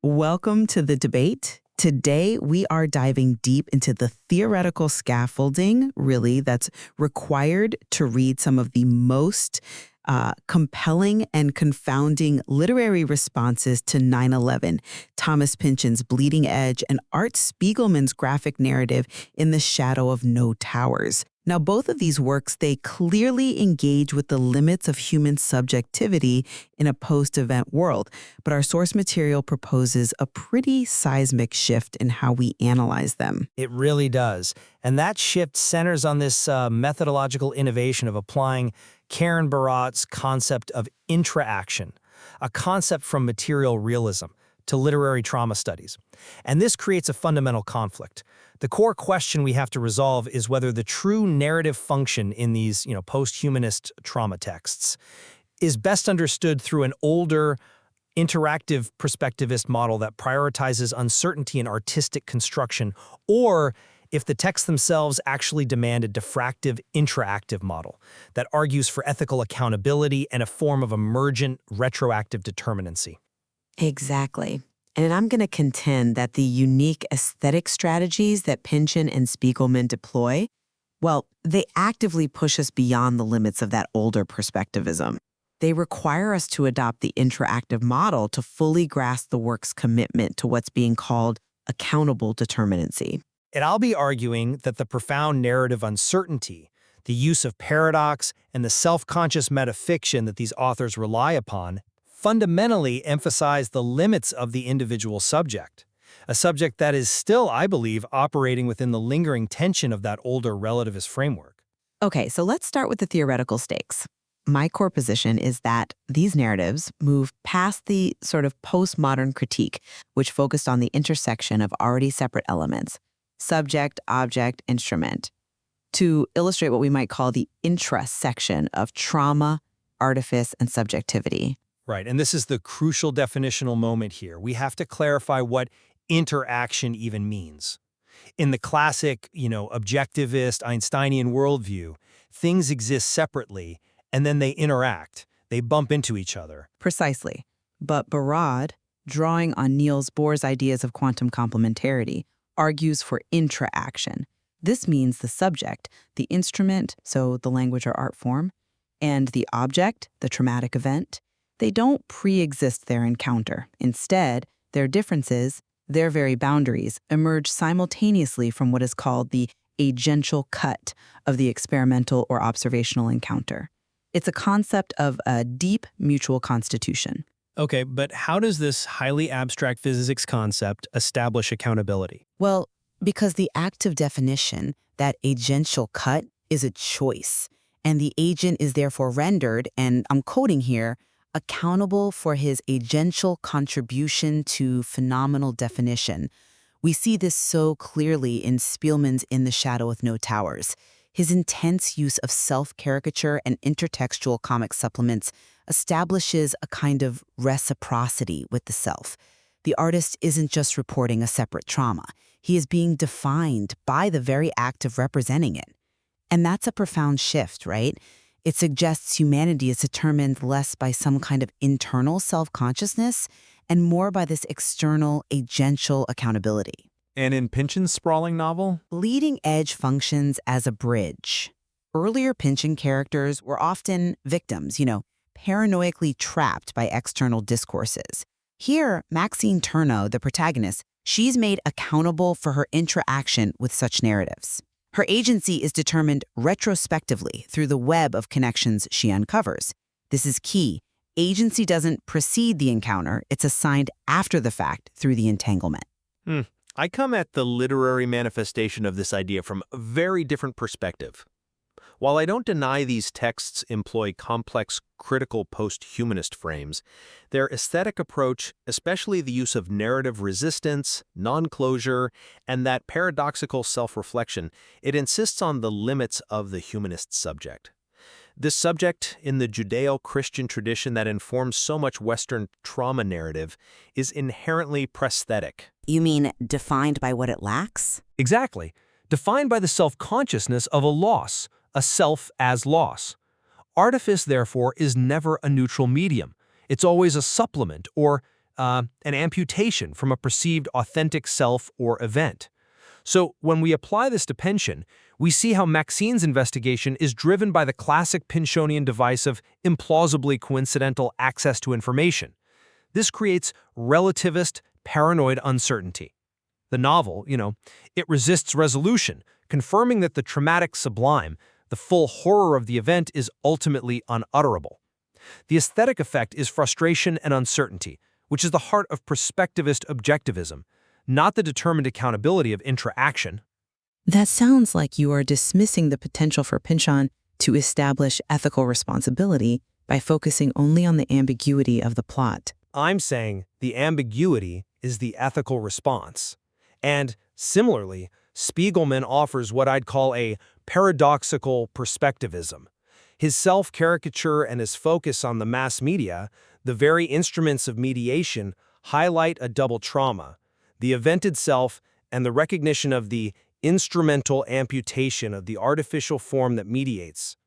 Welcome to the debate. Today, we are diving deep into the theoretical scaffolding, really, that's required to read some of the most compelling and confounding literary responses to 9/11, Thomas Pynchon's Bleeding Edge, and Art Spiegelman's graphic narrative In the Shadow of No Towers. Now, both of these works, they clearly engage with the limits of human subjectivity in a post-event world, but our source material proposes a pretty seismic shift in how we analyze them. It really does. And that shift centers on this methodological innovation of applying Karen Barad's concept of intra-action, a concept from material realism to literary trauma studies. And this creates a fundamental conflict. The core question we have to resolve is whether the true narrative function in these, post-humanist trauma texts is best understood through an older, interactive perspectivist model that prioritizes uncertainty and artistic construction, or if the texts themselves actually demand a diffractive, intra-active model that argues for ethical accountability and a form of emergent, retroactive determinacy. Exactly. And I'm going to contend that the unique aesthetic strategies that Pynchon and Spiegelman deploy, well, they actively push us beyond the limits of that older perspectivism. They require us to adopt the interactive model to fully grasp the work's commitment to what's being called accountable determinacy. And I'll be arguing that the profound narrative uncertainty, the use of paradox, and the self-conscious metafiction that these authors rely upon fundamentally emphasize the limits of the individual subject, a subject that is still, I believe, operating within the lingering tension of that older relativist framework. Okay, so let's start with the theoretical stakes. My core position is that these narratives move past the sort of postmodern critique, which focused on the intersection of already separate elements, subject, object, instrument, to illustrate what we might call the intrasection of trauma, artifice, and subjectivity. Right, and this is the crucial definitional moment here. We have to clarify what interaction even means. In the classic, objectivist Einsteinian worldview, things exist separately, and then they interact. They bump into each other. Precisely. But Barad, drawing on Niels Bohr's ideas of quantum complementarity, argues for intra-action. This means the subject, the instrument, so the language or art form, and the object, the traumatic event, they don't pre-exist their encounter. Instead, their differences, their very boundaries, emerge simultaneously from what is called the agential cut of the experimental or observational encounter. It's a concept of a deep mutual constitution. Okay, but how does this highly abstract physics concept establish accountability? Well, because the active definition, that agential cut, is a choice, and the agent is therefore rendered, and I'm quoting here, accountable for his agential contribution to phenomenal definition. We see this so clearly in Spiegelman's In the Shadow of No Towers. His intense use of self-caricature and intertextual comic supplements establishes a kind of reciprocity with the self. The artist isn't just reporting a separate trauma. He is being defined by the very act of representing it. And that's a profound shift, right? It suggests humanity is determined less by some kind of internal self-consciousness and more by this external agential accountability. And in Pynchon's sprawling novel? Bleeding Edge functions as a bridge. Earlier Pynchon characters were often victims, paranoically trapped by external discourses. Here, Maxine Turno, the protagonist, she's made accountable for her interaction with such narratives. Her agency is determined retrospectively through the web of connections she uncovers. This is key. Agency doesn't precede the encounter, it's assigned after the fact through the entanglement. I come at the literary manifestation of this idea from a very different perspective. While I don't deny these texts employ complex, critical post-humanist frames, their aesthetic approach, especially the use of narrative resistance, non-closure, and that paradoxical self-reflection, it insists on the limits of the humanist subject. This subject, in the Judeo-Christian tradition that informs so much Western trauma narrative, is inherently prosthetic. You mean defined by what it lacks? Exactly. Defined by the self-consciousness of a loss, a self as loss. Artifice, therefore, is never a neutral medium. It's always a supplement or an amputation from a perceived authentic self or event. So when we apply this to Pynchon, we see how Maxine's investigation is driven by the classic Pynchonian device of implausibly coincidental access to information. This creates relativist, paranoid uncertainty. The novel, it resists resolution, confirming that the traumatic sublime, the full horror of the event, is ultimately unutterable. The aesthetic effect is frustration and uncertainty, which is the heart of perspectivist objectivism, not the determined accountability of intra-action. That sounds like you are dismissing the potential for Pynchon to establish ethical responsibility by focusing only on the ambiguity of the plot. I'm saying the ambiguity is the ethical response. And similarly, Spiegelman offers what I'd call a paradoxical perspectivism. His self-caricature and his focus on the mass media, the very instruments of mediation, highlight a double trauma: the event itself and the recognition of the instrumental amputation of the artificial form that mediates.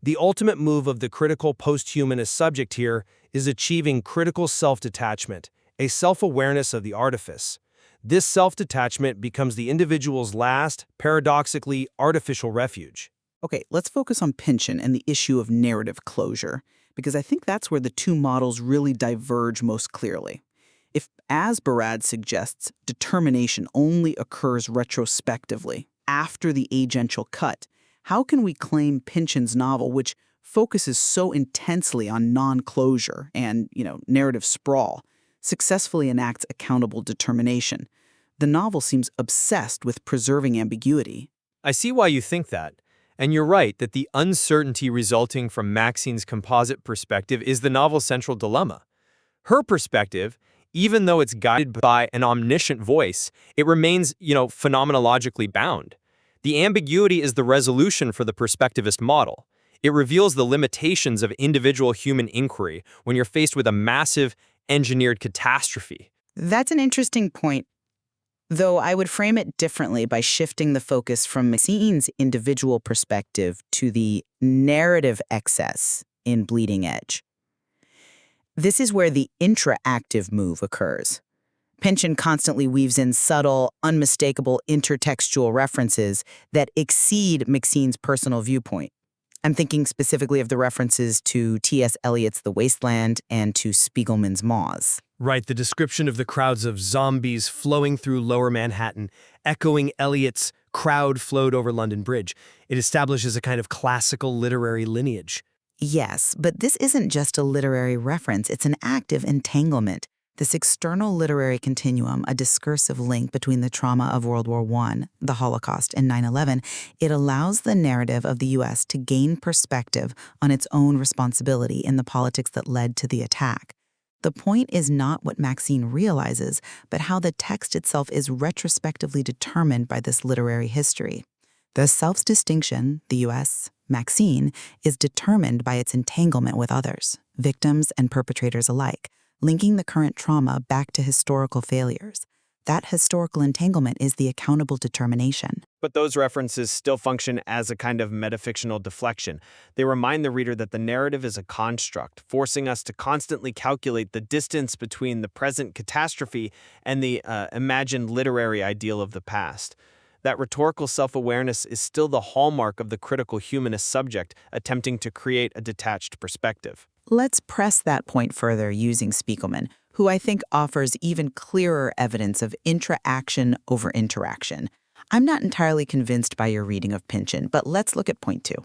The ultimate move of the critical posthumanist subject here is achieving critical self-detachment, a self-awareness of the artifice. This self-detachment becomes the individual's last, paradoxically artificial refuge. Okay, let's focus on Pynchon and the issue of narrative closure, because I think that's where the two models really diverge most clearly. If, as Barad suggests, determination only occurs retrospectively, after the agential cut, how can we claim Pynchon's novel, which focuses so intensely on non-closure and, narrative sprawl, successfully enacts accountable determination? The novel seems obsessed with preserving ambiguity. I see why you think that. And you're right that the uncertainty resulting from Maxine's composite perspective is the novel's central dilemma. Her perspective, even though it's guided by an omniscient voice, it remains, phenomenologically bound. The ambiguity is the resolution for the perspectivist model. It reveals the limitations of individual human inquiry when you're faced with a massive, engineered catastrophe. That's an interesting point, though I would frame it differently by shifting the focus from Maxine's individual perspective to the narrative excess in Bleeding Edge. This is where the intra-active move occurs. Pynchon constantly weaves in subtle, unmistakable intertextual references that exceed Maxine's personal viewpoint. I'm thinking specifically of the references to T.S. Eliot's The Wasteland and to Spiegelman's Moths. Right, the description of the crowds of zombies flowing through Lower Manhattan, echoing Eliot's "crowd flowed over London Bridge." It establishes a kind of classical literary lineage. Yes, but this isn't just a literary reference, it's an active entanglement. This external literary continuum, a discursive link between the trauma of World War I, the Holocaust, and 9/11, it allows the narrative of the U.S. to gain perspective on its own responsibility in the politics that led to the attack. The point is not what Maxine realizes, but how the text itself is retrospectively determined by this literary history. The self's distinction, the U.S., Maxine, is determined by its entanglement with others, victims and perpetrators alike, linking the current trauma back to historical failures. That historical entanglement is the accountable determination. But those references still function as a kind of metafictional deflection. They remind the reader that the narrative is a construct, forcing us to constantly calculate the distance between the present catastrophe and the imagined literary ideal of the past. That rhetorical self-awareness is still the hallmark of the critical humanist subject attempting to create a detached perspective. Let's press that point further using Spiegelman, who I think offers even clearer evidence of intra-action over interaction. I'm not entirely convinced by your reading of Pynchon, but let's look at point 2.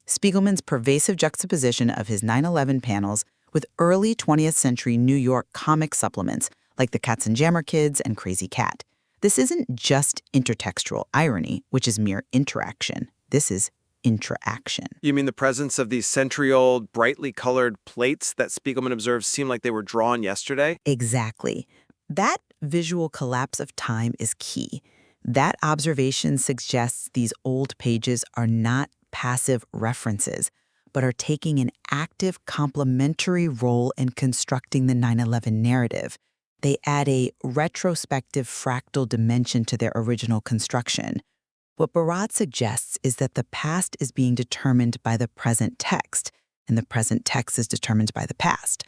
Spiegelman's pervasive juxtaposition of his 9/11 panels with early 20th century New York comic supplements like the Katzenjammer Kids and Crazy Cat. This isn't just intertextual irony, which is mere interaction. This is intra-action. You mean the presence of these century-old, brightly colored plates that Spiegelman observes seem like they were drawn yesterday? Exactly. That visual collapse of time is key. That observation suggests these old pages are not passive references, but are taking an active complementary role in constructing the 9/11 narrative. They add a retrospective fractal dimension to their original construction. What Barad suggests is that the past is being determined by the present text, and the present text is determined by the past.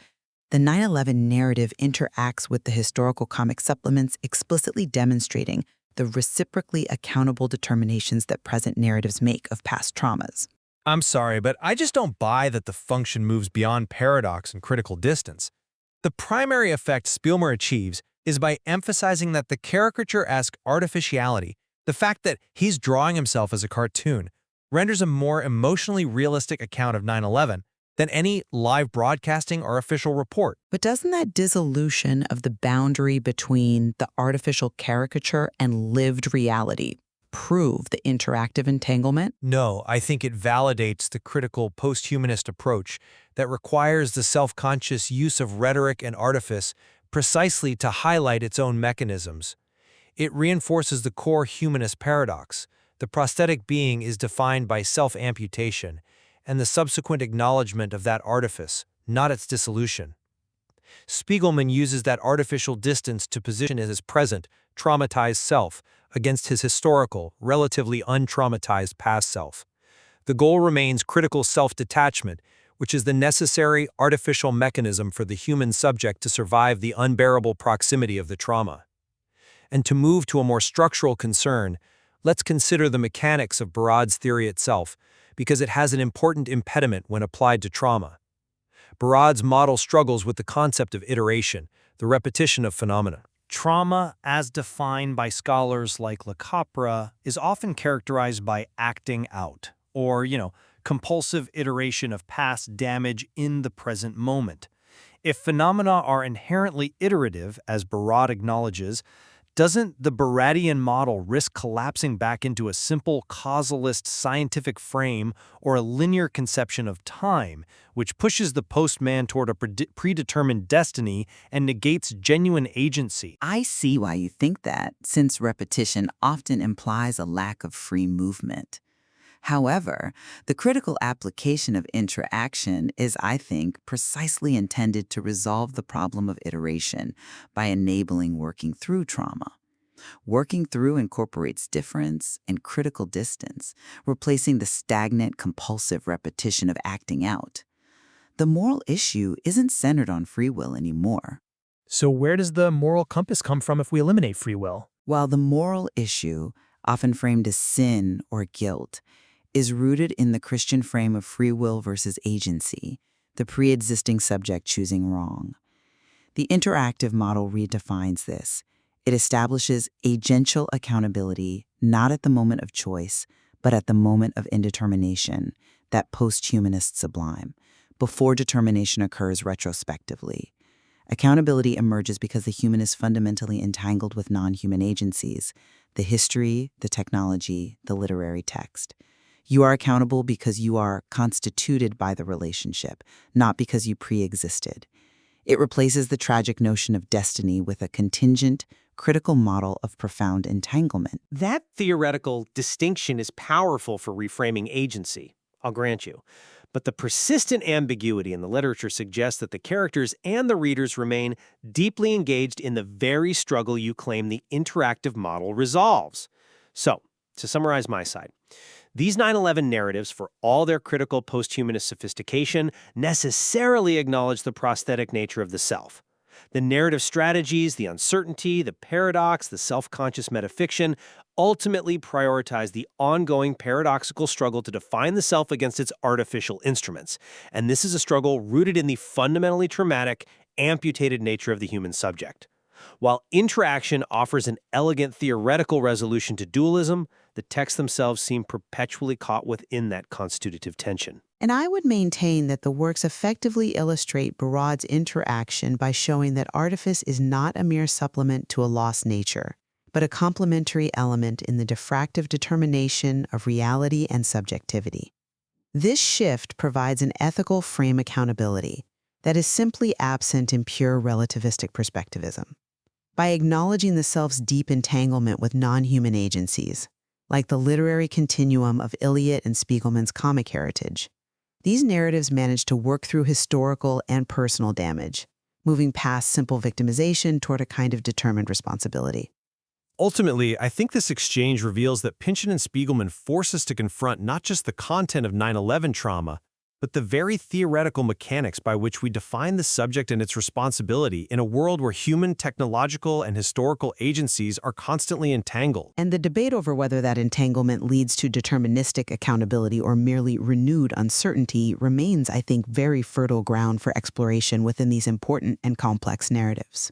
The 9/11 narrative interacts with the historical comic supplements, explicitly demonstrating the reciprocally accountable determinations that present narratives make of past traumas. I'm sorry, but I just don't buy that the function moves beyond paradox and critical distance. The primary effect Spielman achieves is by emphasizing that the caricature-esque artificiality, the fact that he's drawing himself as a cartoon, renders a more emotionally realistic account of 9/11 than any live broadcasting or official report. But doesn't that dissolution of the boundary between the artificial caricature and lived reality prove the interactive entanglement? No, I think it validates the critical posthumanist approach that requires the self-conscious use of rhetoric and artifice precisely to highlight its own mechanisms. It reinforces the core humanist paradox. The prosthetic being is defined by self-amputation and the subsequent acknowledgement of that artifice, not its dissolution. Spiegelman uses that artificial distance to position his present, traumatized self against his historical, relatively untraumatized past self. The goal remains critical self-detachment, which is the necessary artificial mechanism for the human subject to survive the unbearable proximity of the trauma. And to move to a more structural concern, let's consider the mechanics of Barad's theory itself, because it has an important impediment when applied to trauma. Barad's model struggles with the concept of iteration, the repetition of phenomena. Trauma, as defined by scholars like Capra, is often characterized by acting out, or, compulsive iteration of past damage in the present moment. If phenomena are inherently iterative, as Barad acknowledges, doesn't the Baradian model risk collapsing back into a simple causalist scientific frame or a linear conception of time, which pushes the postman toward a predetermined destiny and negates genuine agency? I see why you think that, since repetition often implies a lack of free movement. However, the critical application of intra-action is, I think, precisely intended to resolve the problem of iteration by enabling working through trauma. Working through incorporates difference and critical distance, replacing the stagnant, compulsive repetition of acting out. The moral issue isn't centered on free will anymore. So where does the moral compass come from if we eliminate free will? While the moral issue, often framed as sin or guilt, is rooted in the Christian frame of free will versus agency, the pre-existing subject choosing wrong. The interactive model redefines this. It establishes agential accountability not at the moment of choice, but at the moment of indetermination, that posthumanist sublime, before determination occurs retrospectively. Accountability emerges because the human is fundamentally entangled with non-human agencies, the history, the technology, the literary text. You are accountable because you are constituted by the relationship, not because you pre-existed. It replaces the tragic notion of destiny with a contingent, critical model of profound entanglement. That theoretical distinction is powerful for reframing agency, I'll grant you. But the persistent ambiguity in the literature suggests that the characters and the readers remain deeply engaged in the very struggle you claim the interactive model resolves. So, to summarize my side, these 9/11 narratives, for all their critical posthumanist sophistication, necessarily acknowledge the prosthetic nature of the self. The narrative strategies, the uncertainty, the paradox, the self-conscious metafiction ultimately prioritize the ongoing paradoxical struggle to define the self against its artificial instruments. And this is a struggle rooted in the fundamentally traumatic, amputated nature of the human subject. While Intra-action offers an elegant theoretical resolution to dualism, the texts themselves seem perpetually caught within that constitutive tension. And I would maintain that the works effectively illustrate Barad's Intra-action by showing that artifice is not a mere supplement to a lost nature, but a complementary element in the diffractive determination of reality and subjectivity. This shift provides an ethical frame accountability that is simply absent in pure relativistic perspectivism. By acknowledging the self's deep entanglement with non-human agencies, like the literary continuum of Eliot and Spiegelman's comic heritage, these narratives manage to work through historical and personal damage, moving past simple victimization toward a kind of determined responsibility. Ultimately, I think this exchange reveals that Pynchon and Spiegelman force us to confront not just the content of 9/11 trauma, but the very theoretical mechanics by which we define the subject and its responsibility in a world where human, technological, and historical agencies are constantly entangled. And the debate over whether that entanglement leads to deterministic accountability or merely renewed uncertainty remains, I think, very fertile ground for exploration within these important and complex narratives.